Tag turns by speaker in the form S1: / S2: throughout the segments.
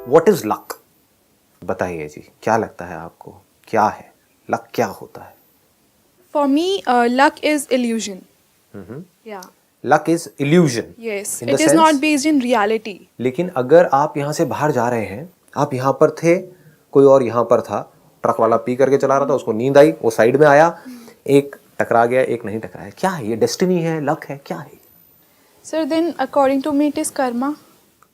S1: What is luck? बताइए जी, क्या लगता है आपको, क्या है लक, क्या होता है?
S2: For me, luck is illusion. Yeah.
S1: Luck is illusion
S2: Yes.
S1: In the
S2: It is not
S1: sense.
S2: based in reality.
S1: लेकिन अगर आप यहाँ से बाहर जा रहे हैं, आप यहाँ पर थे, कोई और यहाँ पर था, ट्रक वाला पी करके चला रहा था, उसको नींद आई, वो साइड में आया, एक टकरा गया, एक नहीं टकराया, क्या है ये? डेस्टिनी है, लक है, क्या है?
S2: Sir, then according to me, it is karma.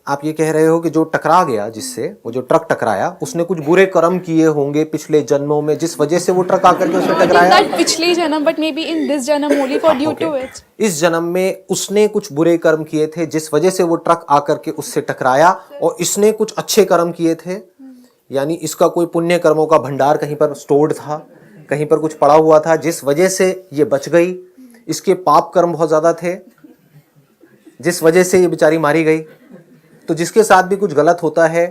S1: आप ये कह रहे हो कि जो टकरा गया, जिससे वो जो ट्रक टकराया, उसने कुछ बुरे कर्म किए होंगे पिछले जन्मों में, जिस वजह से वो ट्रक आकर के उसने
S2: Not in
S1: टकराया।
S2: that पिछले जन्म, but maybe in this जन्म only for due to it.
S1: इस जन्म में उसने कुछ बुरे कर्म किए थे, जिस वजह से वो ट्रक आकर के उससे टकराया, और इसने कुछ अच्छे कर्म किए थे, यानी इसका कोई पुण्य कर्मों का भंडार कहीं पर स्टोर्ड था, कहीं पर कुछ पड़ा हुआ था, जिस वजह से ये बच गई। इसके पाप कर्म बहुत ज्यादा थे, जिस वजह से ये बेचारी मारी गई। तो जिसके साथ भी कुछ गलत होता है,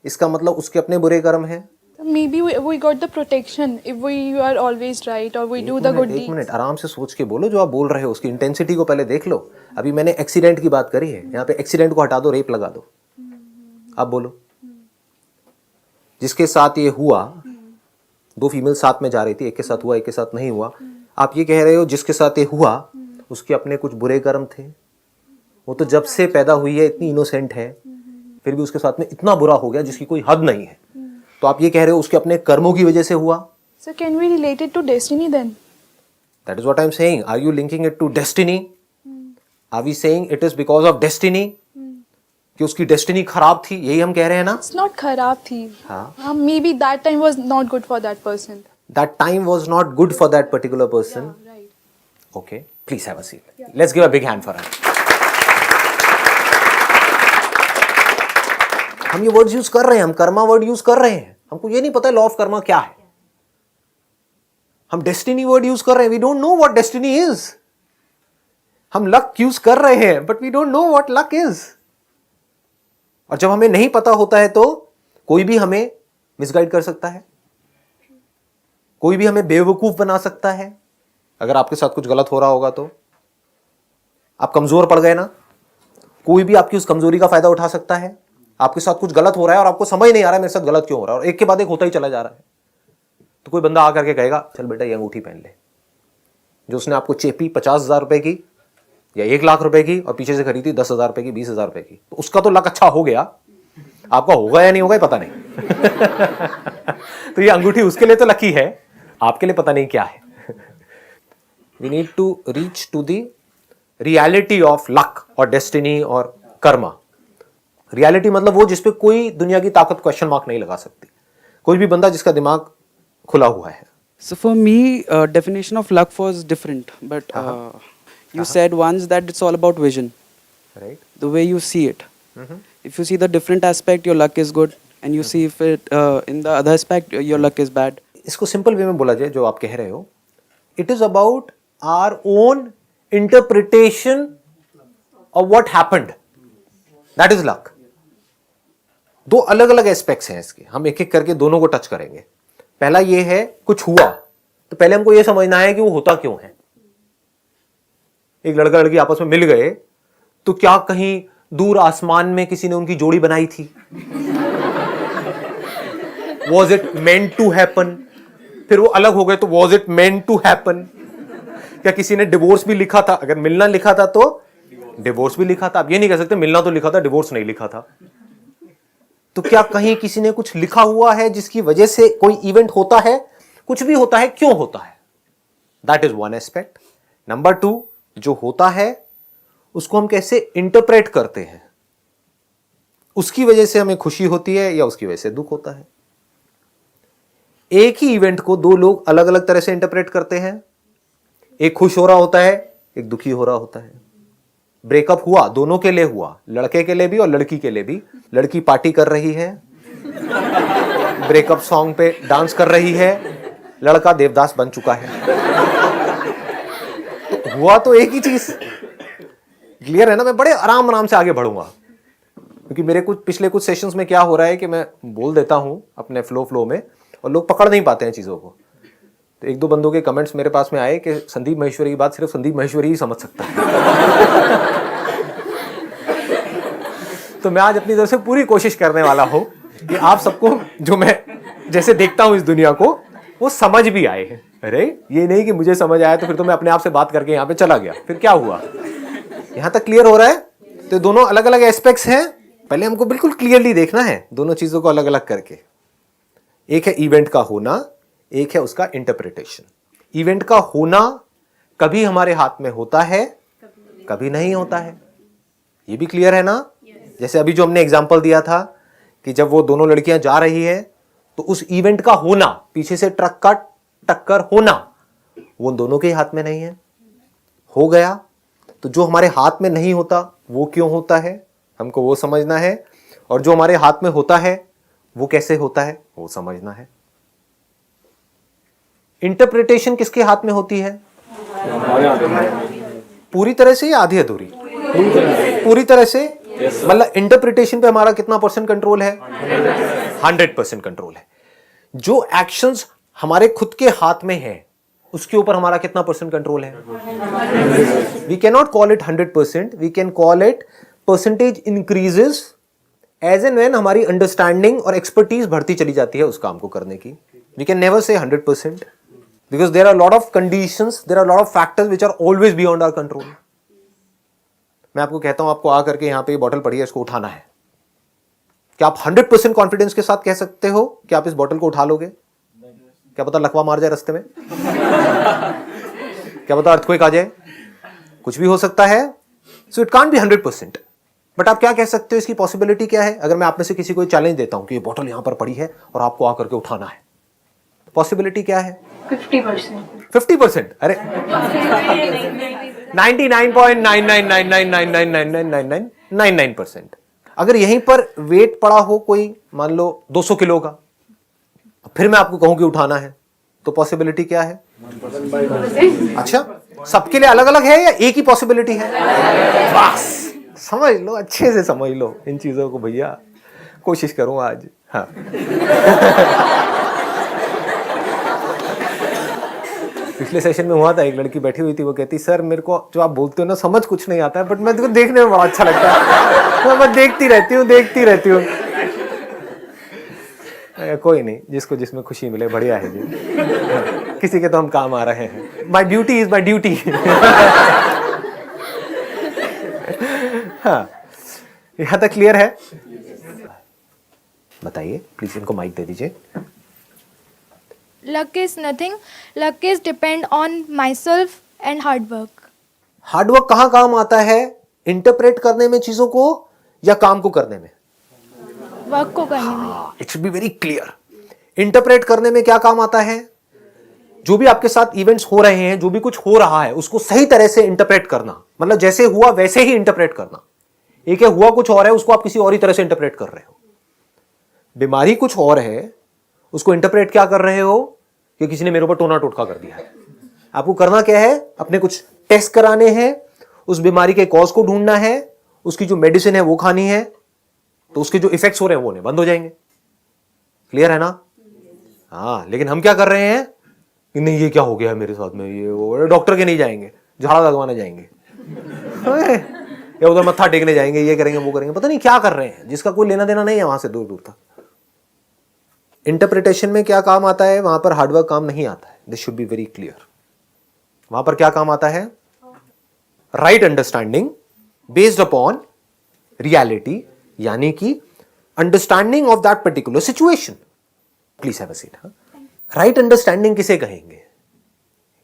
S1: इसका मतलब उसके अपने बुरे कर्म हैं।
S2: Maybe we got the protection if we are always right or we do the good
S1: एक
S2: deeds.
S1: मिनट आराम से सोच के बोलो, जो आप बोल रहे हो उसकी इंटेंसिटी को पहले देख लो। अभी मैंने एक्सीडेंट की बात करी है, यहाँ पे एक्सीडेंट को हटा दो, रेप लगा दो। आप बोलो, जिसके साथ ये हुआ, दो फीमेल साथ में जा रही थी, एक के साथ हुआ, एक के साथ नहीं हुआ। आप ये कह रहे हो जिसके साथ ये हुआ उसके अपने कुछ बुरे कर्म थे, वो तो जब से पैदा हुई है इतनी इनोसेंट है, फिर भी उसके साथ में इतना बुरा हो गया जिसकी कोई हद नहीं है। तो आप ये कह रहे हो उसके अपने कर्मों की वजह से हुआ।
S2: So can we relate it to destiny then?
S1: That is what I am saying. Are you linking it to destiny? Are we saying it is because of destiny? कि उसकी डेस्टिनी खराब थी, यही हम कह रहे हैं ना?
S2: It's not खराब थी.
S1: हाँ।
S2: Maybe that time was not good for that person.
S1: That time was not good for that particular person.
S2: Yeah, right.
S1: Okay, please have a seat. Let's give a big hand for her. हम ये word use कर रहे हैं, हम Karma word use कर रहे हैं, हमको ये नहीं पता लॉ ऑफ कर्मा क्या है। हम डेस्टिनी वर्ड यूज कर रहे हैं, we don't know what destiny is. हम लक यूज कर रहे हैं, but we don't know what luck is. और जब हमें नहीं पता होता है तो कोई भी हमें मिसगाइड कर सकता है, कोई भी हमें बेवकूफ बना सकता है। अगर आपके साथ कुछ गलत हो रहा होगा तो आप कमजोर पड़ गए ना, कोई भी आपकी उस कमजोरी का फायदा उठा सकता है। आपके साथ कुछ गलत हो रहा है और आपको समझ नहीं आ रहा है मेरे साथ गलत क्यों हो रहा है, और एक के बाद एक होता ही चला जा रहा है, तो कोई बंदा आकर के कहेगा चल बेटा ये अंगूठी पहन ले, जो उसने आपको चेपी 50,000 रुपए की या 1 लाख रुपए की और पीछे से खरीदी 10,000 रुपए की, 20,000 रुपए की, तो उसका तो लक अच्छा हो गया, आपका होगा या नहीं होगा पता नहीं। तो ये अंगूठी उसके लिए तो लकी है, आपके लिए पता नहीं क्या है। We need to reach to the reality of luck और डेस्टिनी और कर्मा। रियलिटी मतलब वो जिसपे कोई दुनिया की ताकत क्वेश्चन मार्क नहीं लगा सकती, कोई भी बंदा जिसका दिमाग खुला हुआ है।
S3: So for me, definition of luck was different, but you said once that it's all about vision,
S1: right?
S3: the way you see it. If you see the different aspect, your luck is good, and you see if it in the other aspect, your luck is bad.
S1: इसको simple way में बोला जाए, जो आप कह रहे हो, it is about our own interpretation of what happened, that is luck. दो अलग अलग एस्पेक्ट्स हैं इसके, हम एक एक करके दोनों को टच करेंगे। पहला ये है कुछ हुआ, तो पहले हमको ये समझना है कि वो होता क्यों है। एक लड़का लड़की आपस में मिल गए, तो क्या कहीं दूर आसमान में किसी ने उनकी जोड़ी बनाई थी? Was it meant to happen? फिर वो अलग हो गए, तो was it meant to happen? क्या किसी ने डिवोर्स भी लिखा था? अगर मिलना लिखा था तो डिवोर्स भी लिखा था। आप ये नहीं कह सकते मिलना तो लिखा था, डिवोर्स नहीं लिखा था। तो क्या कहीं किसी ने कुछ लिखा हुआ है जिसकी वजह से कोई इवेंट होता है? कुछ भी होता है, क्यों होता है? That is one aspect. Number 2, जो होता है उसको हम कैसे इंटरप्रेट करते हैं, उसकी वजह से हमें खुशी होती है या उसकी वजह से दुख होता है। एक ही इवेंट को दो लोग अलग अलग तरह से इंटरप्रेट करते हैं, एक खुश हो रहा होता है, एक दुखी हो रहा होता है। ब्रेकअप हुआ, दोनों के लिए हुआ, लड़के के लिए भी और लड़की के लिए भी। लड़की पार्टी कर रही है, ब्रेकअप सॉन्ग पे डांस कर रही है, लड़का देवदास बन चुका है। तो हुआ तो एक ही चीज। क्लियर है ना? मैं बड़े आराम आराम से आगे बढ़ूंगा, क्योंकि मेरे पिछले कुछ सेशंस में क्या हो रहा है कि मैं बोल देता हूं अपने फ्लो में, और लोग पकड़ नहीं पाते हैं चीजों को। तो 1-2 बंदों के कमेंट्स मेरे पास में आए कि संदीप महेश्वरी की बात सिर्फ संदीप महेश्वरी ही समझ सकता है। तो मैं आज अपनी तरफ से पूरी कोशिश करने वाला हूं कि आप सबको जो मैं जैसे देखता हूं इस दुनिया को वो समझ भी आए हैं। अरे ये नहीं कि मुझे समझ आया तो फिर तो मैं अपने आप से बात करके यहां पे चला गया, फिर क्या हुआ? यहां तक क्लियर हो रहा है? तो दोनों अलग अलग एस्पेक्ट्स हैं, पहले हमको बिल्कुल क्लियरली देखना है दोनों चीजों को अलग अलग करके। एक है इवेंट का होना, एक है उसका इंटरप्रिटेशन। इवेंट का होना कभी हमारे हाथ में होता है, कभी नहीं होता है, ये भी क्लियर है ना? जैसे अभी जो हमने एग्जांपल दिया था कि जब वो दोनों लड़कियां जा रही है तो उस इवेंट का होना, पीछे से ट्रक का टक्कर होना, वो उन दोनों के हाथ में नहीं है। हो गया तो जो हमारे हाथ में नहीं होता वो क्यों होता है, हमको वो समझना है, और जो हमारे हाथ में होता है वो कैसे होता है वो समझना है। इंटरप्रिटेशन किसके हाथ में होती है? पूरी तरह से या आधी अधूरी? पूरी तरह से। मतलब इंटरप्रिटेशन पे हमारा कितना परसेंट कंट्रोल है? 100% कंट्रोल है। जो एक्शंस हमारे खुद के हाथ में है उसके ऊपर हमारा कितना परसेंट कंट्रोल है? We can not call it 100%, we can call it percentage increases as and when हमारी अंडरस्टैंडिंग और एक्सपर्टीज बढ़ती चली जाती है उस काम को करने की। We can never say 100% because there are a lot of conditions, there are a lot of factors which are always beyond our control. मैं आपको कहता हूं आपको आकर के यहां पे ये बॉटल पड़ी है, इसको उठाना है, क्या आप 100% कॉन्फिडेंस के साथ कह सकते हो कि आप इस बॉटल को उठा लोगे? क्या पता लकवा मार जाए रास्ते में, क्या पता अर्थक्वेक आ जाए, कुछ भी हो सकता है। So it can't be 100%, but आप क्या कह सकते हो, इसकी पॉसिबिलिटी क्या है? अगर मैं आप में से किसी को चैलेंज देता हूं कि ये बॉटल यहां पर पड़ी है और आपको आकर के उठाना है, पॉसिबिलिटी क्या है?
S2: 50%।
S1: 50%? अरे 99.999999999999%। अगर यहीं पर वेट पड़ा हो कोई, मान लो 200 किलो का, फिर मैं आपको कहूं कि उठाना है, तो पॉसिबिलिटी क्या है? अच्छा, सबके लिए अलग अलग है या एक ही पॉसिबिलिटी है? बस समझ लो, अच्छे से समझ लो इन चीजों को भैया, कोशिश करूं आज। हाँ पिछले सेशन में हुआ था, एक लड़की बैठी हुई थी, वो कहती सर मेरे को जो आप बोलते हो ना समझ कुछ नहीं आता है, बट मैं तो देखने में बड़ा अच्छा लगता है, मैं देखती रहती हूँ। कोई नहीं, जिसको जिसमें खुशी मिले बढ़िया है जी। किसी के तो हम काम आ रहे हैं। My duty is my duty. हाँ, यहां तक क्लियर है? बताइए प्लीज, इनको माइक दे दीजिए।
S4: Luck is nothing. Luck is depend on myself and hard work.
S1: Hard work कहां काम आता है? इंटरप्रेट करने में चीजों को या काम को करने में?
S4: वर्क को करने में।
S1: It should be very clear. Interpret करने में क्या काम आता है? जो भी आपके साथ इवेंट्स हो रहे हैं, जो भी कुछ हो रहा है, उसको सही तरह से इंटरप्रेट करना, मतलब जैसे हुआ वैसे ही इंटरप्रेट करना। एक है हुआ कुछ और है, उसको आप किसी और ही तरह से इंटरप्रेट कर रहे हो। बीमारी कुछ और है, उसको इंटरप्रेट क्या कर रहे हो कि किसी ने मेरे ऊपर टोना टोटका कर दिया है। आपको करना क्या है? अपने कुछ टेस्ट कराने हैं, उस बीमारी के कॉज को ढूंढना है, उसकी जो मेडिसिन है वो खानी है, तो उसके जो इफेक्ट्स हो रहे हैं वो बंद हो जाएंगे। क्लियर है ना? हाँ, लेकिन हम क्या कर रहे हैं कि नहीं ये क्या हो गया है मेरे साथ में, ये वो, डॉक्टर के नहीं जाएंगे, झाड़ा लगवाने जाएंगे, या उधर मत्था टेकने जाएंगे, ये करेंगे वो करेंगे, पता नहीं क्या कर रहे हैं, जिसका कोई लेना देना नहीं है वहां से दूर दूर तक। इंटरप्रिटेशन में क्या काम आता है? वहां पर हार्डवर्क काम नहीं आता है। This should be very clear. वहां पर क्या काम आता है? Right understanding based upon reality, यानी कि understanding of that particular situation. Please have a seat. Right understanding किसे कहेंगे?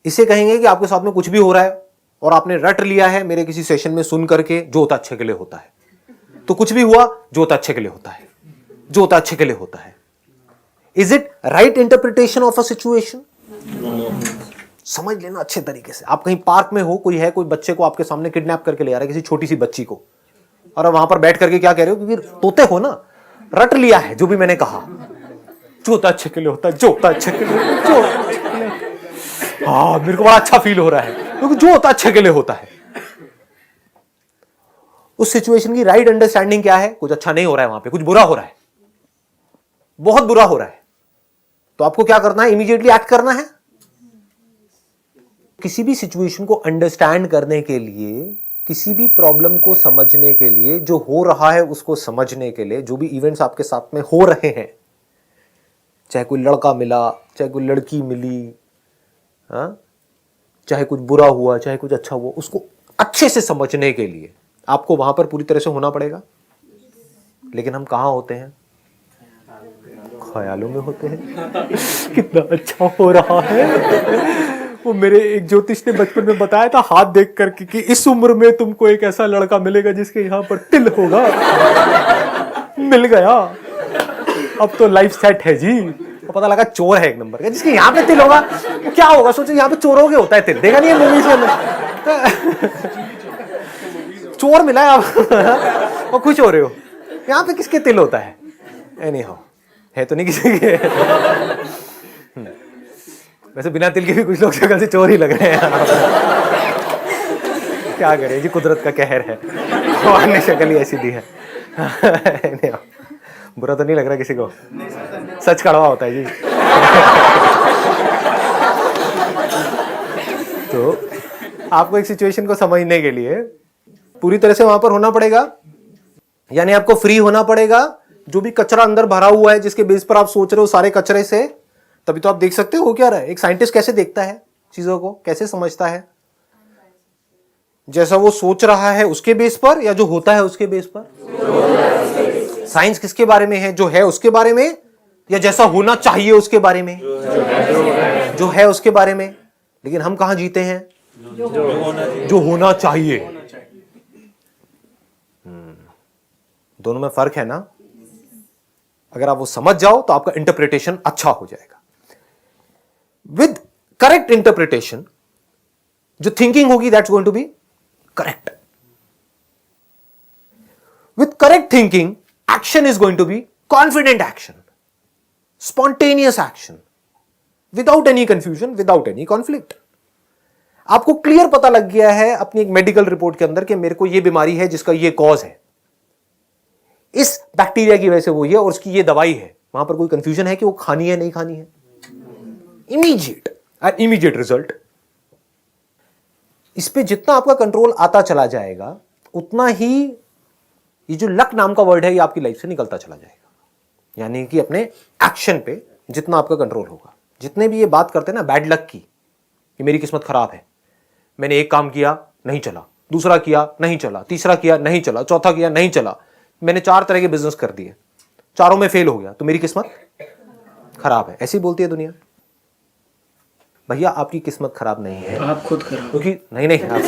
S1: इसे कहेंगे कि आपके साथ में कुछ भी हो रहा है और आपने रट लिया है मेरे किसी सेशन में सुन करके, जो होता अच्छे के लिए होता है, तो कुछ भी हुआ जो होता अच्छे के लिए होता है, जो होता अच्छे के लिए होता है। Is it right interpretation of a situation? समझ लेना अच्छे तरीके से। आप कहीं पार्क में हो, कोई है, कोई बच्चे को आपके सामने किडनैप करके ले आ रहा है, किसी छोटी सी बच्ची को, और वहां पर बैठ करके क्या कह रहे हो? क्योंकि तोते हो ना, रट लिया है जो भी मैंने कहा, जो होता अच्छे के लिए होता है, जो होता अच्छे के लिए, जो होता अच्छे के लिए। हाँ, मेरे को बड़ा अच्छा फील हो रहा है क्योंकि जो होता अच्छे के लिए होता है। उस सिचुएशन की राइट अंडरस्टैंडिंग क्या है? कुछ अच्छा नहीं हो रहा है वहां पे, कुछ बुरा हो रहा है, बहुत बुरा हो रहा है, तो आपको क्या करना है? इमीडिएटली एक्ट करना है। किसी भी सिचुएशन को अंडरस्टैंड करने के लिए किसी भी प्रॉब्लम को समझने के लिए, जो हो रहा है उसको समझने के लिए, जो भी इवेंट्स आपके साथ में हो रहे हैं, चाहे कोई लड़का मिला, चाहे कोई लड़की मिली, हाँ, चाहे कुछ बुरा हुआ, चाहे कुछ अच्छा हुआ, उसको अच्छे से समझने के लिए आपको वहां पर पूरी तरह से होना पड़ेगा। लेकिन हम कहाँ होते हैं? ख्यालों में होते हैं। कितना अच्छा हो रहा है। वो मेरे एक ज्योतिष ने बचपन में बताया था हाथ देख करके कि इस उम्र में तुमको एक ऐसा लड़का मिलेगा जिसके यहाँ पर तिल होगा। मिल गया, अब तो लाइफ सेट है जी। तो पता लगा चोर है एक नंबर का, जिसके यहाँ पे तिल होगा। क्या होगा सोचो, यहाँ पे चोरों के होता है तिल, देखा नहीं है मूवीज में? चोर मिला है आप और खुश हो रहे हो, यहाँ पे किसके तिल होता है? एनीहाउ, है तो नहीं किसी के। वैसे बिना तिल के भी कुछ लोग शक्ल से चोर ही लग रहे हैं। क्या करें जी, कुदरत का कहर है, भगवान ने शक्ल ही ऐसी दी है। बुरा तो नहीं लग रहा किसी को? सच कड़वा होता है जी। तो आपको एक सिचुएशन को समझने के लिए पूरी तरह से वहां पर होना पड़ेगा, यानी आपको फ्री होना पड़ेगा। जो भी कचरा अंदर भरा हुआ है, जिसके बेस पर आप सोच रहे हो, सारे कचरे से, तभी तो आप देख सकते हो क्या रहा है। एक साइंटिस्ट कैसे देखता है चीजों को, कैसे समझता है? जैसा वो सोच रहा है उसके बेस पर, या जो होता है उसके बेस पर? साइंस किसके बारे में है? जो है उसके बारे में, या जैसा होना चाहिए उसके बारे में? जो है उसके बारे में। लेकिन हम कहां जीते हैं? जो होना चाहिए। दोनों में फर्क है ना? अगर आप वो समझ जाओ तो आपका इंटरप्रिटेशन अच्छा हो जाएगा। विद करेक्ट इंटरप्रिटेशन जो थिंकिंग होगी, that's going to be correct. With correct thinking, action is going to be confident action, spontaneous action, without any confusion, without any conflict. आपको क्लियर पता लग गया है अपनी एक मेडिकल रिपोर्ट के अंदर कि मेरे को यह बीमारी है जिसका यह कॉज है, इस बैक्टीरिया की वजह से वो ये, और उसकी ये दवाई है। वहां पर कोई कंफ्यूजन है कि वो खानी है नहीं खानी है? Immediate result. इस पे जितना आपका कंट्रोल आता चला जाएगा, उतना ही ये जो लक नाम का वर्ड है ये आपकी लाइफ से निकलता चला जाएगा। यानी कि अपने एक्शन पे जितना आपका कंट्रोल होगा। जितने भी ये बात करते हैं ना बैड लक की, कि मेरी किस्मत खराब है, मैंने एक काम किया नहीं चला, दूसरा किया नहीं चला, तीसरा किया नहीं चला, चौथा किया नहीं चला, मैंने 4 तरह के बिजनेस कर दिए, चारों में फेल हो गया, तो मेरी किस्मत खराब है। ऐसी बोलती है दुनिया। भैया आपकी किस्मत खराब नहीं है,
S3: आप खुद खराब।
S1: क्योंकि नहीं आप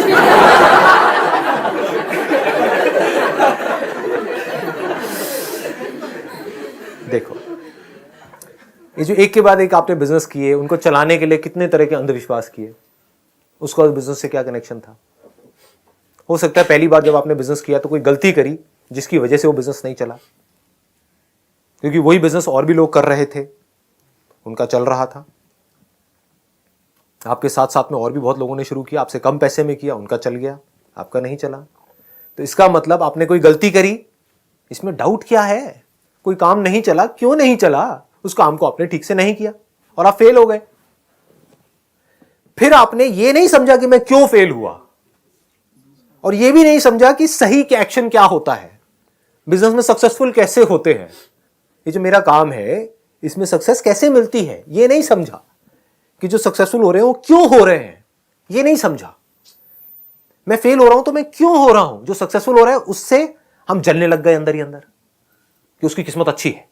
S1: देखो, ये जो एक के बाद एक आपने बिजनेस किए, उनको चलाने के लिए कितने तरह के अंधविश्वास किए, उसका बिजनेस से क्या कनेक्शन था? हो सकता है पहली बार जब आपने बिजनेस किया तो कोई गलती करी जिसकी वजह से वो बिजनेस नहीं चला, क्योंकि वही बिजनेस और भी लोग कर रहे थे, उनका चल रहा था। आपके साथ साथ में और भी बहुत लोगों ने शुरू किया, आपसे कम पैसे में किया, उनका चल गया, आपका नहीं चला। तो इसका मतलब आपने कोई गलती करी, इसमें डाउट क्या है? कोई काम नहीं चला, क्यों नहीं चला? उस काम को आपने ठीक से नहीं किया और आप फेल हो गए। फिर आपने ये नहीं समझा कि मैं क्यों फेल हुआ, और ये भी नहीं समझा कि सही के एक्शन क्या होता है, बिजनेस में सक्सेसफुल कैसे होते हैं, ये जो मेरा काम है इसमें सक्सेस कैसे मिलती है, ये नहीं समझा। कि जो सक्सेसफुल हो रहे हैं वो क्यों हो रहे हैं, ये नहीं समझा। मैं फेल हो रहा हूं तो मैं क्यों हो रहा हूं, जो सक्सेसफुल हो रहा है उससे हम जलने लग गए अंदर ही अंदर कि उसकी किस्मत अच्छी है,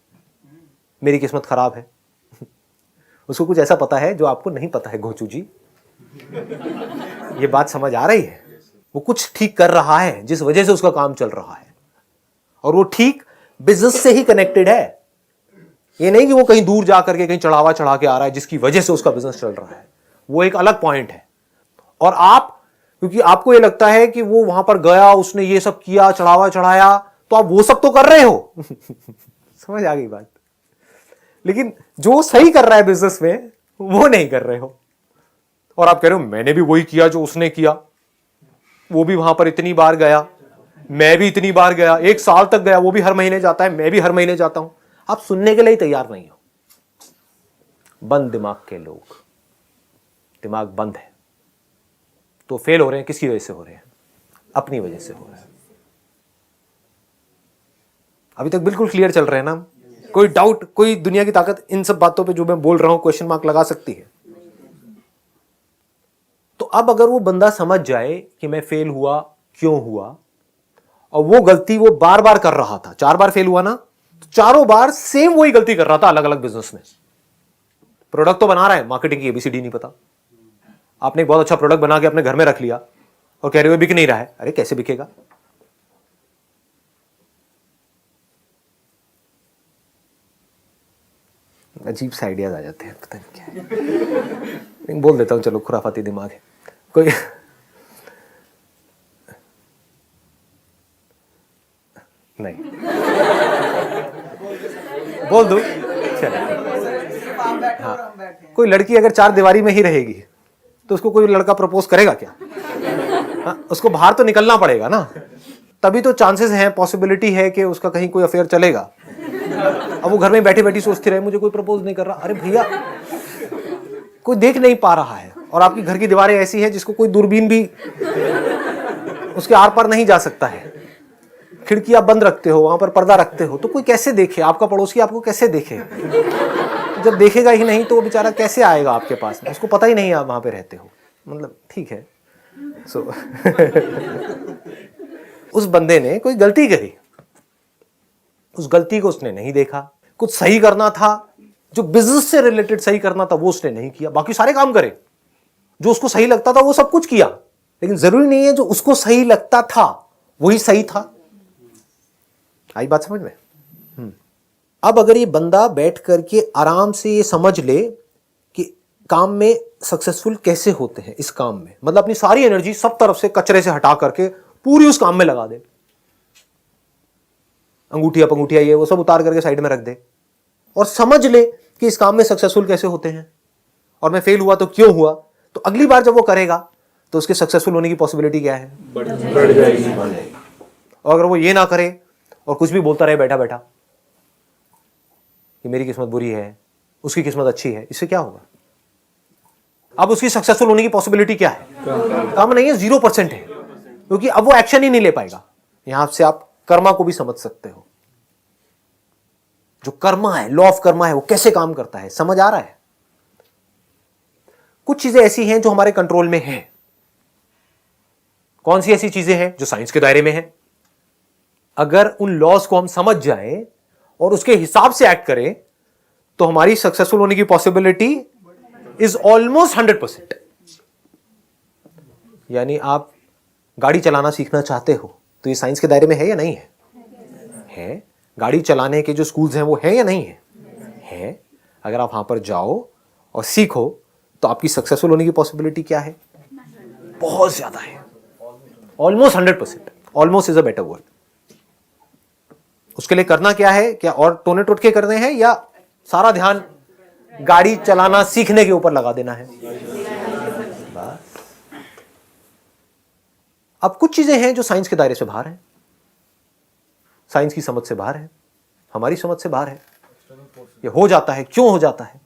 S1: मेरी किस्मत खराब है। उसको कुछ ऐसा पता है जो आपको नहीं पता है घोचू जी। ये बात समझ आ रही है? वो कुछ ठीक कर रहा है जिस वजह से उसका काम चल रहा है, और वो ठीक बिजनेस से ही कनेक्टेड है। ये नहीं कि वो कहीं दूर जा करके कहीं चढ़ावा चढ़ा के आ रहा है जिसकी वजह से उसका बिजनेस चल रहा है, वो एक अलग पॉइंट है। और आप, क्योंकि आपको ये लगता है कि वो वहां पर गया, उसने ये सब किया, चढ़ावा चढ़ाया, तो आप वो सब तो कर रहे हो। समझ आ गई बात? लेकिन जो सही कर रहा है बिजनेस में वो नहीं कर रहे हो, और आप कह रहे हो मैंने भी वही किया जो उसने किया, वो भी वहां पर इतनी बार गया, मैं भी इतनी बार गया, 1 साल तक गया, वो भी हर महीने जाता है, मैं भी हर महीने जाता हूं। आप सुनने के लिए तैयार नहीं हो। बंद दिमाग के लोग, दिमाग बंद है, तो फेल हो रहे हैं। किसकी वजह से हो रहे हैं? अपनी वजह से हो रहा है। अभी तक बिल्कुल क्लियर चल रहे हैं ना हम? कोई डाउट, कोई दुनिया की ताकत इन सब बातों पे जो मैं बोल रहा हूं क्वेश्चन मार्क लगा सकती है? तो अब अगर वो बंदा समझ जाए कि मैं फेल हुआ क्यों हुआ, और वो गलती वो बार बार कर रहा था, 4 बार फेल हुआ ना, तो चारों बार सेम वही गलती कर रहा था अलग अलग बिजनेस में। प्रोडक्ट तो बना रहा है, मार्केटिंग की एबीसीडी नहीं पता। आपने एक बहुत अच्छा प्रोडक्ट बना के अपने घर में रख लिया और कह रहे हो बिक नहीं रहा है। अरे कैसे बिकेगा? अजीब से आइडियाज आ जाते हैं, पता नहीं क्या है। बोल देता हूं, चलो खुराफाती दिमाग है कोई। नहीं बोल दो, हाँ। कोई लड़की अगर 4 दीवारी में ही रहेगी तो उसको कोई लड़का प्रपोज करेगा क्या? हाँ, उसको बाहर तो निकलना पड़ेगा ना, तभी तो चांसेस हैं, पॉसिबिलिटी है कि उसका कहीं कोई अफेयर चलेगा। अब वो घर में बैठी बैठी सोचती रहे मुझे कोई प्रपोज नहीं कर रहा। अरे भैया, कोई देख नहीं पा रहा है, और आपकी घर की दीवारें ऐसी है जिसको कोई दूरबीन भी उसके आर पार नहीं जा सकता है। खिड़की आप बंद रखते हो, वहां पर पर्दा रखते हो, तो कोई कैसे देखे? आपका पड़ोसी आपको कैसे देखे? जब देखेगा ही नहीं तो वो बेचारा कैसे आएगा आपके पास? उसको पता ही नहीं आप वहां पे रहते हो। मतलब ठीक है। उस बंदे ने कोई गलती करी, उस गलती को उसने नहीं देखा। कुछ सही करना था, जो बिजनेस से रिलेटेड सही करना था वो उसने नहीं किया। बाकी सारे काम करे, जो उसको सही लगता था वो सब कुछ किया, लेकिन जरूरी नहीं है जो उसको सही लगता था वही सही था। आई बात समझ में? अब अगर ये बंदा बैठ करके आराम से ये समझ ले कि काम में सक्सेसफुल कैसे होते हैं, इस काम में, मतलब अपनी सारी एनर्जी सब तरफ से कचरे से हटा करके पूरी उस काम में लगा दे, अंगूठिया पंगूठिया ये वो सब उतार करके साइड में रख दे, और समझ ले कि इस काम में सक्सेसफुल कैसे होते हैं, और मैं फेल हुआ तो क्यों हुआ, तो अगली बार जब वो करेगा तो उसके सक्सेसफुल होने की पॉसिबिलिटी क्या है? बढ़ जाएगी। और अगर वो ये ना करे और कुछ भी बोलता रहे बैठा बैठा कि मेरी किस्मत बुरी है, उसकी किस्मत अच्छी है, इससे क्या होगा? अब उसकी सक्सेसफुल होने की पॉसिबिलिटी क्या है? कम नहीं है, 0% है, क्योंकि अब वो एक्शन ही नहीं ले पाएगा। यहां से आप कर्मा को भी समझ सकते हो। जो कर्मा है, लॉ ऑफ कर्मा है, वो कैसे काम करता है, समझ आ रहा है? कुछ चीजें ऐसी हैं जो हमारे कंट्रोल में हैं। कौन सी ऐसी चीजें हैं जो साइंस के दायरे में हैं? अगर उन लॉज को हम समझ जाएं और उसके हिसाब से एक्ट करें तो हमारी सक्सेसफुल होने की पॉसिबिलिटी इज ऑलमोस्ट 100%। यानी आप गाड़ी चलाना सीखना चाहते हो तो ये साइंस के दायरे में है या नहीं है? है। गाड़ी चलाने के जो स्कूल्स हैं वो है या नहीं है? है। अगर आप वहां पर जाओ और सीखो तो आपकी सक्सेसफुल होने की पॉसिबिलिटी क्या है? बहुत ज्यादा है, almost 100%। Almost is a better word. उसके लिए करना क्या है? क्या और टोने टोटके करने हैं या सारा ध्यान गाड़ी चलाना सीखने के ऊपर लगा देना है? बस। अब कुछ चीजें हैं जो साइंस के दायरे से बाहर हैं, साइंस की समझ से बाहर है, हमारी समझ से बाहर है। ये हो जाता है, क्यों हो जाता है?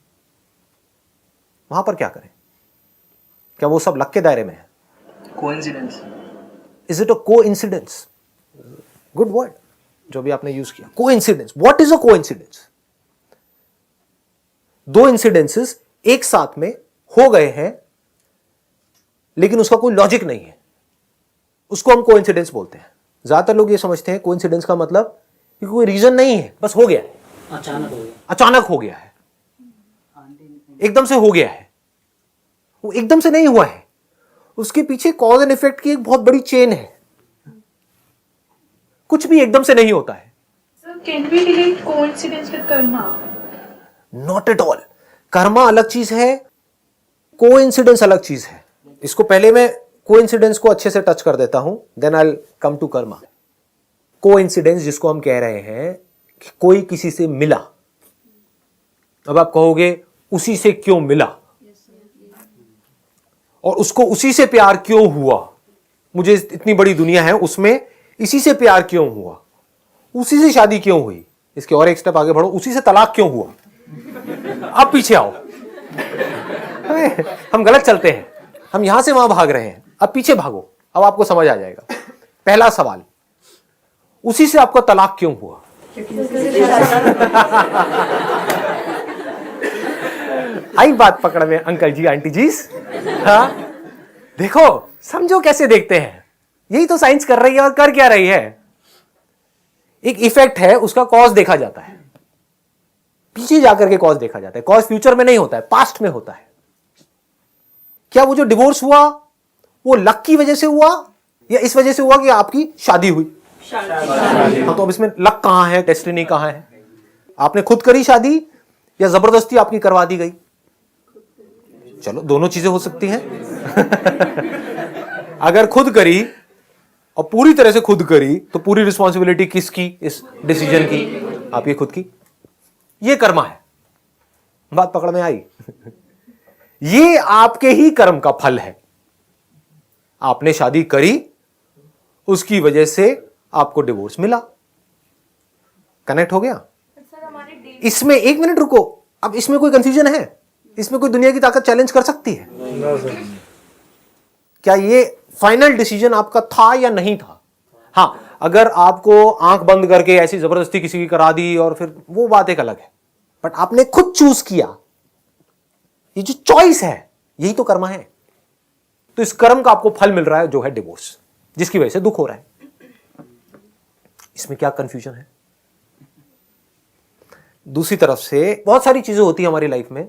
S1: वहां पर क्या करें? क्या वो सब लक के दायरे में है?
S5: Coincidence.
S1: Is it a coincidence? Good word जो भी आपने यूज किया, coincidence. What is a coincidence? 2 incidences एक साथ में हो गए हैं लेकिन उसका कोई लॉजिक नहीं है, उसको हम कोइंसिडेंस बोलते हैं। ज्यादातर लोग ये समझते हैं कोइंसिडेंस का मतलब कि कोई रीजन नहीं है, बस हो गया है, अचानक हो गया है, एकदम से हो गया है। वो एकदम से नहीं हुआ है, उसके पीछे कॉज एंड इफेक्ट की एक बहुत बड़ी चेन है। कुछ भी एकदम से नहीं होता है।
S2: So can we relate coincidence with karma?
S1: Not at all. Karma अलग चीज है, कोइंसिडेंस अलग चीज है। इसको पहले मैं कोइंसिडेंस को अच्छे से टच कर देता हूं, then I will come to karma. Coincidence जिसको हम कह रहे हैं कि कोई किसी से मिला, अब आप कहोगे उसी से क्यों मिला और उसको उसी से प्यार क्यों हुआ? मुझे इतनी बड़ी दुनिया है उसमें इसी से प्यार क्यों हुआ, उसी से शादी क्यों हुई? इसके और एक स्टेप आगे बढ़ो, उसी से तलाक क्यों हुआ? अब पीछे आओ, हम गलत चलते हैं, हम यहां से वहां भाग रहे हैं, अब पीछे भागो, अब आपको समझ आ जाएगा। पहला सवाल, उसी से आपका तलाक क्यों हुआ? आई बात पकड़ में अंकल जी आंटी जी? हाँ, देखो समझो कैसे देखते हैं, यही तो साइंस कर रही है। और कर क्या रही है? एक इफेक्ट है, उसका कॉज देखा जाता है, पीछे जाकर के कॉज देखा जाता है। कॉज फ्यूचर में नहीं होता है, पास्ट में होता है। क्या वो जो डिवोर्स हुआ वो लक की वजह से हुआ या इस वजह से हुआ कि आपकी शादी हुई? हाँ, तो अब इसमें लक कहां है, डेस्टिनी कहां है? आपने खुद करी शादी या जबरदस्ती आपकी करवा दी गई? चलो, दोनों चीजें हो सकती हैं। अगर खुद करी और पूरी तरह से खुद करी तो पूरी रिस्पॉन्सिबिलिटी किसकी? इस डिसीजन की, आपकी खुद की। ये कर्मा है। बात पकड़ में आई? ये आपके ही कर्म का फल है। आपने शादी करी, उसकी वजह से आपको डिवोर्स मिला। कनेक्ट हो गया? इसमें एक मिनट रुको, अब इसमें कोई कंफ्यूजन है? इसमें कोई दुनिया की ताकत चैलेंज कर सकती है? क्या ये फाइनल डिसीजन आपका था या नहीं था? हां, अगर आपको आंख बंद करके ऐसी जबरदस्ती किसी की करा दी और फिर वो बात एक अलग है, बट आपने खुद चूज किया। ये जो चॉइस है यही तो कर्म है। तो इस कर्म का आपको फल मिल रहा है जो है डिवोर्स, जिसकी वजह से दुख हो रहा है। इसमें क्या कंफ्यूजन है? दूसरी तरफ से बहुत सारी चीजें होती है हमारी लाइफ में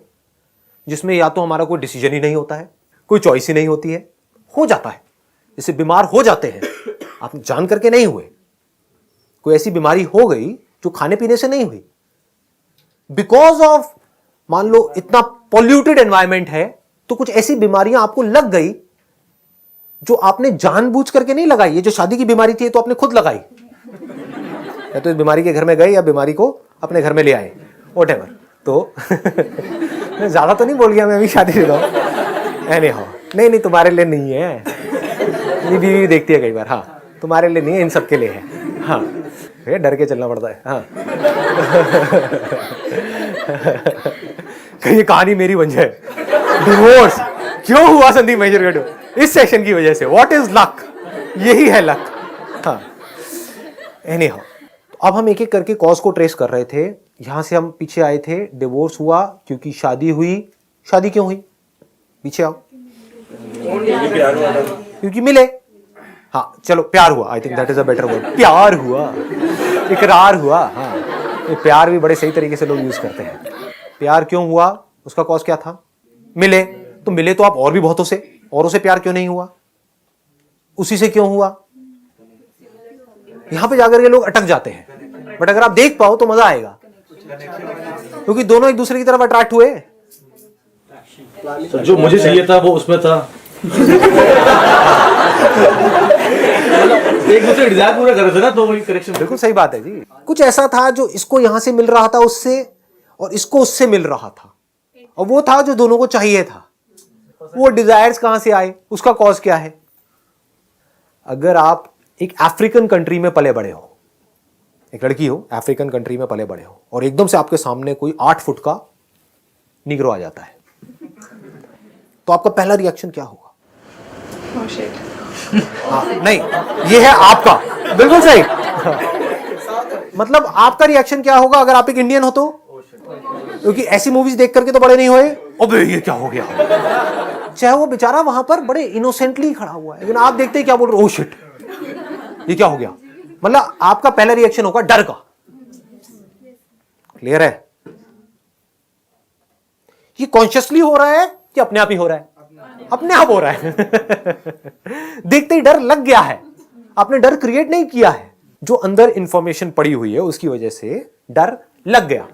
S1: जिसमें या तो हमारा कोई डिसीजन ही नहीं होता है, कोई चॉइस ही नहीं होती है, हो जाता है। जैसे बीमार हो जाते हैं, आप जान करके नहीं हुए, कोई ऐसी बीमारी हो गई जो खाने पीने से नहीं हुई, बिकॉज ऑफ मान लो इतना पॉल्यूटेड एनवायरमेंट है, तो कुछ ऐसी बीमारियां आपको लग गई जो आपने जानबूझ करके नहीं लगाई। ये जो शादी की बीमारी थी तो आपने खुद लगाई, या तो इस बीमारी के घर में गए या बीमारी को अपने घर में ले आए, व्हाटएवर। तो ज्यादा तो नहीं बोल गया मैं अभी, शादी से एनी हाउ। नहीं तुम्हारे लिए नहीं है, ये बीवी देखती है कई बार। हाँ, तुम्हारे लिए नहीं है, इन सबके लिए है। हाँ, ये डर के चलना पड़ता है। हाँ। कहीं कहानी मेरी बन जाए। डिवोर्स क्यों हुआ संदीप महेश्वर? इस सेशन की वजह से। What is luck? यही है लक। हाँ, एनी हाउ, अब हम एक एक करके कॉज को ट्रेस कर रहे थे। यहां से हम पीछे आए थे, डिवोर्स हुआ क्योंकि शादी हुई। शादी क्यों हुई? पीछे आओ। क्योंकि मिले। हाँ चलो, प्यार हुआ। I think that is a better word. प्यार हुआ, इकरार हुआ। हाँ, ये प्यार भी बड़े सही तरीके से लोग यूज करते हैं। प्यार क्यों हुआ? उसका कॉज क्या था? मिले। तो मिले तो आप और भी बहुतों से, औरों से प्यार क्यों नहीं हुआ? उसी से क्यों हुआ? यहां पे जाकर के लोग अटक जाते हैं। बट अगर आप देख पाओ तो मजा आएगा, क्योंकि दोनों एक दूसरे की तरफ अट्रैक्ट हुए।
S5: तो जो मुझे चाहिए था वो उसमें था। एक दूसरे डिजायर पूरा कर रहे थे ना, तो वही करेक्शन।
S1: बिल्कुल सही बात है जी। कुछ ऐसा था जो इसको यहां से मिल रहा था उससे, और इसको उससे मिल रहा था, और वो था जो दोनों को चाहिए था। वो डिजायर्स कहां से आए? उसका कॉज क्या है? अगर आप एक अफ्रीकन कंट्री में पले बड़े हो, एक लड़की हो अफ्रीकन कंट्री में पले बड़े हो, और एकदम से आपके सामने कोई 8 फुट का निग्रो आ जाता है, तो आपका पहला रिएक्शन क्या होगा?
S2: Oh shit.
S1: हाँ, नहीं, ये है आपका, बिल्कुल सही। मतलब आपका रिएक्शन क्या होगा अगर आप एक इंडियन हो तो? क्योंकि ऐसी मूवीज देख करके तो बड़े नहीं हुए। अबे ये क्या हो गया? चाहे वो बेचारा वहां पर बड़े इनोसेंटली खड़ा हुआ है, लेकिन आप देखते ही क्या बोल रहे हो? ओह शिट, ये क्या हो गया? मतलब आपका पहला रिएक्शन होगा डर का। क्लियर है? ये कॉन्शियसली हो रहा है कि अपने आप ही हो रहा है? अपने आप हो रहा है। देखते ही डर लग गया है, आपने डर क्रिएट नहीं किया है। जो अंदर इंफॉर्मेशन पड़ी हुई है उसकी वजह से डर लग गया।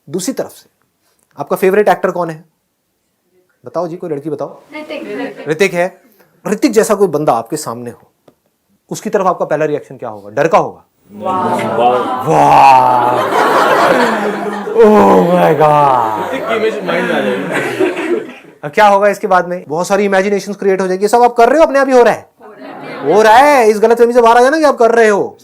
S1: दूसरी तरफ से आपका फेवरेट एक्टर कौन है? बताओ जी, कोई लड़की बताओ। ऋतिक है। ऋतिक जैसा कोई बंदा आपके सामने हो, उसकी तरफ आपका पहला रिएक्शन क्या होगा? डर का होगा? वाह, ओह माय गॉड। अब क्या होगा इसके बाद में? बहुत सारी इमेजिनेशन क्रिएट हो जाएगी। सब आप कर रहे हो, अपने आप ही हो रहा है। हो रहा है। इस गलतफहमी से बाहर आ जाना कि आप कर रहे हो।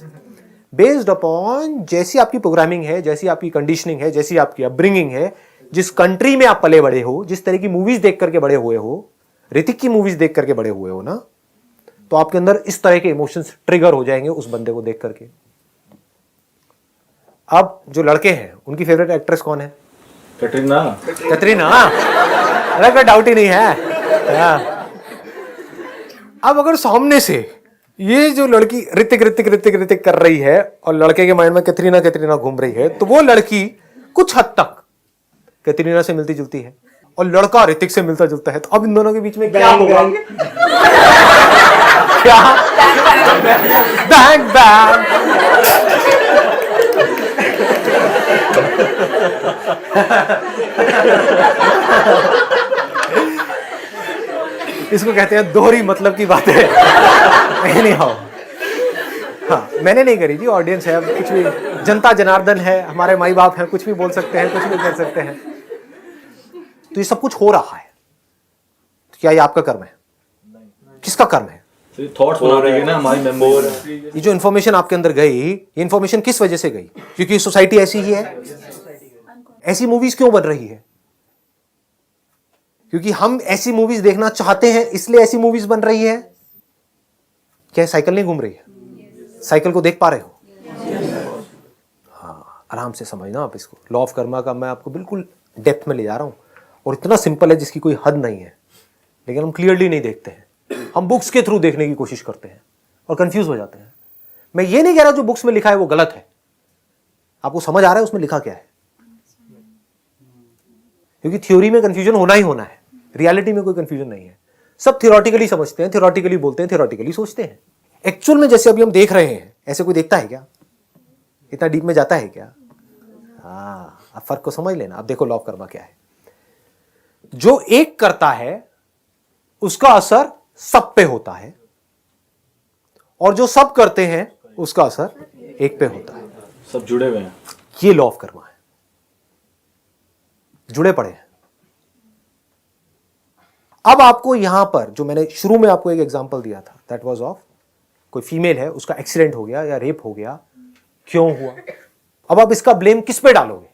S1: बेस्ड अपॉन जैसी आपकी प्रोग्रामिंग है, जैसी आपकी कंडीशनिंग है, जैसी आपकी अपब्रिंगिंग है, जिस कंट्री में आप पले बड़े हो, जिस तरह की मूवीज देख करके बड़े हुए हो, ऋतिक की मूवीज देख करके बड़े हुए हो ना, तो आपके अंदर इस तरह के इमोशंस ट्रिगर हो जाएंगे उस बंदे को देख करके। अब जो लड़के हैं उनकी फेवरेट एक्ट्रेस कौन है?
S5: कैटरीना।
S1: कैटरीना, अरे कोई डाउट ही नहीं है। हाँ। अब अगर सामने से ये जो लड़की ऋतिक ऋतिक ऋतिक ऋतिक कर रही है और लड़के के माइंड में कैटरीना कैटरीना घूम रही है, तो वो लड़की कुछ हद तक कैटरीना से मिलती जुलती है और लड़का ऋतिक से मिलता जुलता है, तो अब इन दोनों के बीच में क्या होगा? क्या? Bang bang. इसको कहते हैं दोहरी मतलब की बातें। नहीं हो। हाँ, मैंने नहीं करी जी, ऑडियंस है, अब कुछ भी, जनता जनार्दन है, हमारे माई बाप हैं, कुछ भी बोल सकते हैं, कुछ भी कर सकते हैं। तो ये सब कुछ हो रहा है, तो क्या ये आपका कर्म है? किसका कर्म है?
S5: थॉट्स बना रही है ना हमारी मेमोरी।
S1: ये जो इन्फॉर्मेशन आपके अंदर गई, ये इन्फॉर्मेशन किस वजह से गई? क्योंकि सोसाइटी ऐसी ही है। ऐसी मूवीज क्यों बन रही है? क्योंकि हम ऐसी मूवीज देखना चाहते हैं, इसलिए ऐसी मूवीज बन रही है। क्या साइकिल नहीं घूम रही है? साइकिल को देख पा रहे हो? हाँ, आराम से समझना आप इसको। लॉ ऑफ कर्मा का मैं आपको बिल्कुल डेप्थ में ले जा रहा हूं, और इतना सिंपल है जिसकी कोई हद नहीं है, लेकिन हम क्लियरली नहीं देखते हैं। हम बुक्स के थ्रू देखने की कोशिश करते हैं और कंफ्यूज हो जाते हैं। मैं ये नहीं कह रहा जो बुक्स में लिखा है वो गलत है, आपको समझ आ रहा है उसमें लिखा क्या है? क्योंकि थ्योरी में कंफ्यूजन होना ही होना है, रियलिटी में कोई कंफ्यूजन नहीं है। सब थियोरेटिकली समझते हैं, थियोरेटिकली बोलते हैं, थियोरेटिकली सोचते हैं। एक्चुअल में जैसे अभी हम देख रहे हैं, ऐसे कोई देखता है क्या? इतना डीप में जाता है क्या? हाँ, आप फर्क को समझ लेना। अब देखो लॉ ऑफ कर्मा क्या है। जो एक करता है उसका असर सब पे होता है, और जो सब करते हैं उसका असर एक पे होता है।
S5: सब जुड़े हुए हैं।
S1: ये लॉ ऑफ कर्मा है, जुड़े पड़े हैं। अब आपको यहां पर जो मैंने शुरू में आपको एक एग्जांपल दिया था, दैट वाज ऑफ कोई फीमेल है, उसका एक्सीडेंट हो गया या रेप हो गया, क्यों हुआ? अब आप इसका ब्लेम किस पे डालोगे?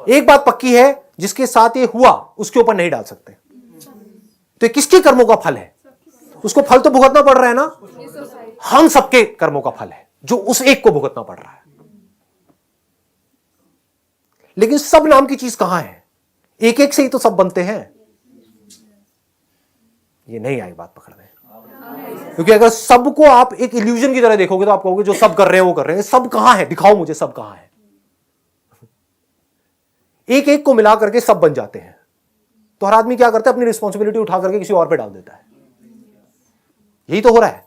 S1: एक बात पक्की है, जिसके साथ ये हुआ उसके ऊपर नहीं डाल सकते। तो ये किसके कर्मों का फल है? उसको फल तो भुगतना पड़ रहा है ना। हम सबके कर्मों का फल है जो उस एक को भुगतना पड़ रहा है। लेकिन सब नाम की चीज कहां है? एक एक से ही तो सब बनते हैं। ये नहीं आई बात पकड़ में, क्योंकि अगर सबको आप एक इल्यूजन की तरह देखोगे तो आप कहोगे जो सब कर रहे हैं वो कर रहे हैं। सब कहां है? दिखाओ मुझे सब कहां है। एक एक को मिला करके सब बन जाते हैं। तो हर आदमी क्या करता है? अपनी रिस्पॉन्सिबिलिटी उठा करके किसी और पे डाल देता है। यही तो हो रहा है।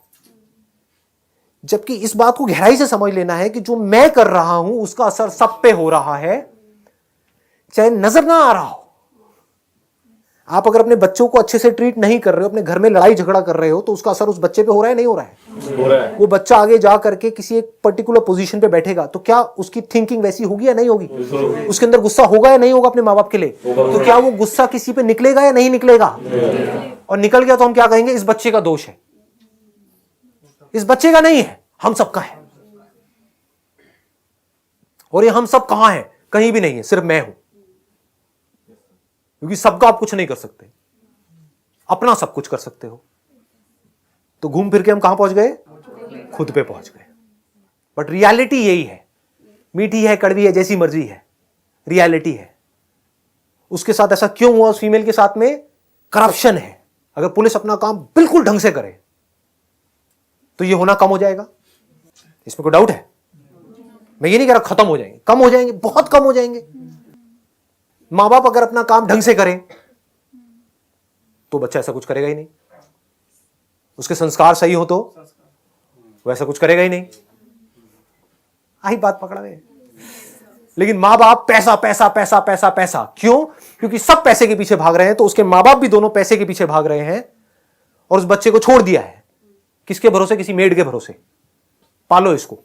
S1: जबकि इस बात को गहराई से समझ लेना है कि जो मैं कर रहा हूं उसका असर सब पे हो रहा है, चाहे नजर ना आ रहा हो। आप अगर अपने बच्चों को अच्छे से ट्रीट नहीं कर रहे हो, अपने घर में लड़ाई झगड़ा कर रहे हो, तो उसका असर उस बच्चे पे हो रहा है, नहीं हो रहा है?
S5: हो रहा है।
S1: वो बच्चा आगे जा करके किसी एक पर्टिकुलर पोजीशन पे बैठेगा तो क्या उसकी थिंकिंग वैसी होगी या नहीं होगी? उसके अंदर गुस्सा होगा या नहीं होगा अपने माँ बाप के लिए? तो क्या वो गुस्सा किसी पे निकलेगा या नहीं निकलेगा? और निकल गया तो हम क्या कहेंगे? इस बच्चे का दोष है। इस बच्चे का नहीं है, हम सबका है। और ये हम सब कहां है? कहीं भी नहीं है, सिर्फ मैं हूं। क्योंकि सबका आप कुछ नहीं कर सकते, अपना सब कुछ कर सकते हो। तो घूम फिर के हम कहां पहुंच गए? खुद पे पहुंच गए। बट रियलिटी यही है, मीठी है कड़वी है जैसी मर्जी है, रियलिटी है। उसके साथ ऐसा क्यों हुआ? उस फीमेल के साथ में करप्शन है। अगर पुलिस अपना काम बिल्कुल ढंग से करे तो ये होना कम हो जाएगा। इसमें कोई डाउट है? मैं ये नहीं कह रहा खत्म हो जाएंगे, कम हो जाएंगे, बहुत कम हो जाएंगे। मां बाप अगर अपना काम ढंग से करें तो बच्चा ऐसा कुछ करेगा ही नहीं। उसके संस्कार सही हो तो वो ऐसा कुछ करेगा ही नहीं। आई बात पकड़ा गए। लेकिन मां बाप पैसा पैसा पैसा पैसा पैसा, क्यों? क्योंकि सब पैसे के पीछे भाग रहे हैं, तो उसके मां बाप भी दोनों पैसे के पीछे भाग रहे हैं और उस बच्चे को छोड़ दिया है। किसके भरोसे? किसी मेड के भरोसे। पालो इसको।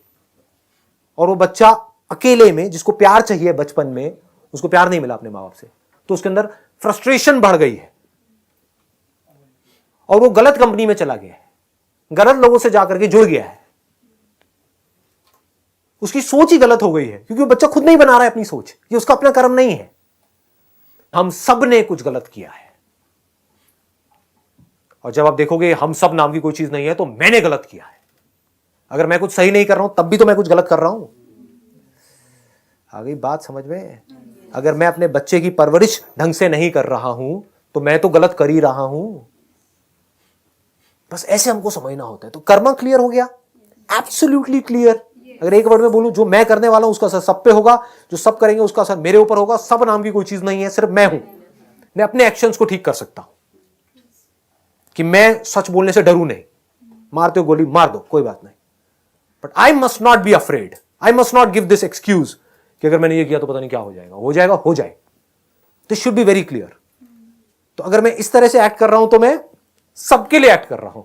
S1: और वो बच्चा अकेले में, जिसको प्यार चाहिए बचपन में, उसको प्यार नहीं मिला अपने मां बाप से, तो उसके अंदर फ्रस्ट्रेशन बढ़ गई है और वो गलत कंपनी में चला गया है, गलत लोगों से जाकर के जुड़ गया है। उसकी सोच ही गलत हो गई है, क्योंकि वो बच्चा खुद नहीं बना रहा है अपनी सोच। ये उसका अपना कर्म नहीं है। हम सब ने कुछ गलत किया है और जब आप देखोगे हम सब नाम की कोई चीज नहीं है तो मैंने गलत किया है। अगर मैं कुछ सही नहीं कर रहा हूं तब भी तो मैं कुछ गलत कर रहा हूं। आ गई बात समझ में? अगर मैं अपने बच्चे की परवरिश ढंग से नहीं कर रहा हूं तो मैं तो गलत कर ही रहा हूं। बस ऐसे हमको समझना होता है। तो कर्मा क्लियर हो गया, एब्सोल्युटली क्लियर। अगर एक वर्ड में बोलूं, जो मैं करने वाला हूं उसका असर सब पे होगा, जो सब करेंगे उसका असर मेरे ऊपर होगा। सब नाम की कोई चीज नहीं है, सिर्फ मैं हूं। मैं अपने एक्शंस को ठीक कर सकता हूं कि मैं सच बोलने से डरूं नहीं। मारते हो गोली मार दो, कोई बात नहीं, but I must not be afraid. I must not give this excuse कि अगर मैंने ये किया तो पता नहीं क्या हो जाएगा। हो जाएगा, हो जाए। This should be very clear. तो अगर मैं इस तरह से एक्ट कर रहा हूं तो मैं सबके लिए एक्ट कर रहा हूं,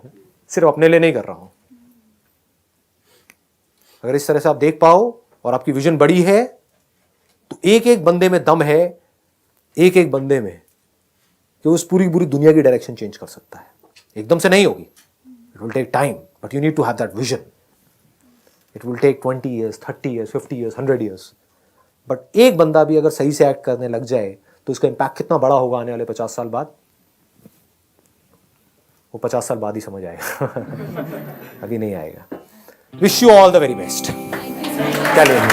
S1: सिर्फ अपने लिए नहीं कर रहा हूं। अगर इस तरह से आप देख पाओ और आपकी विजन बड़ी है तो एक एक बंदे में दम है, एक एक बंदे में, कि उस पूरी पूरी दुनिया की डायरेक्शन चेंज कर सकता है। एकदम से नहीं होगी, it will take time, but you need to have that vision. It will take 20 years, 30 years, 50 years, 100 years, बट एक बंदा भी अगर सही से एक्ट करने लग जाए तो इसका इंपैक्ट कितना बड़ा होगा आने वाले 50 साल बाद, वो 50 साल बाद ही समझ आएगा। अभी नहीं आएगा। Wish you all the very best. चलिए।